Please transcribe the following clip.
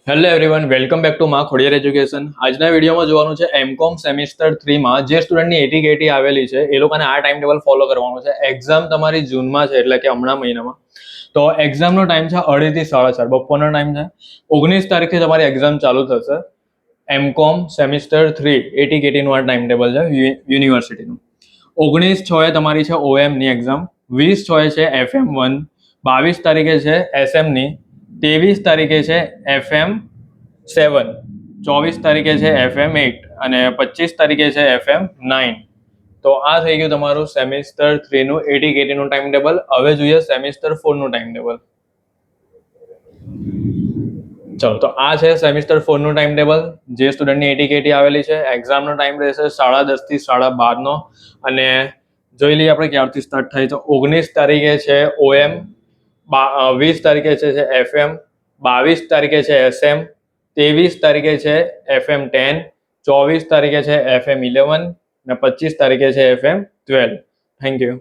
Hello everyone, welcome back to માં Khodiyar education. આજના વિડીયોમાં જોવાનું છે એમકોમ સેમિસ્ટર 3 માં જે સ્ટુડન્ટની એટી કેટી આવેલી છે એ લોકોને આ ટાઈમ ટેબલ ફોલો કરવાનું છે. એક્ઝામ તમારી જૂનમાં છે, એટલે કે હમણાં મહિનામાં. તો એક્ઝામનો ટાઈમ છે 2:30 થી 4:30 બપોરનો ટાઈમ છે. 19 તારીખથી તમારી એક્ઝામ ચાલુ થશે. એમકોમ સેમિસ્ટર 3 એટી કેટીનું આ ટાઈમ ટેબલ છે યુનિવર્સિટીનું. 19/6 તમારી છે ઓએમની એક્ઝામ, 20/6 છે FM1, 22 તારીખે છે એસએમની, 23 તારીખે છે FM7, 24 તારીખે છે FM8 અને 25 તારીખે છે FM9. તો આ થઈ ગયું તમારું સેમિસ્ટર 3 નું એટી કેટીનું ટાઈમ ટેબલ. હવે જોઈએ સેમિસ્ટર 4 નું ટાઈમ ટેબલ. ચલો, તો આ છે સેમિસ્ટર 4 નું ટાઈમ ટેબલ. જે સ્ટુડન્ટની એટી કેટી આવેલી છે, એક્ઝામનો ટાઈમ રહેશે 10:30 થી 12:30 નો. અને જોઈ લઈએ આપણે ક્યારથી સ્ટાર્ટ થાય. તો 19 તારીખે છે ઓએમ, 20 તારીખે છે FM, 22 તારીખે છે SM, 23 તારીખે છે FM10, 24 તારીખે છે FM11 અને 25 તારીખે છે FM12. Thank you.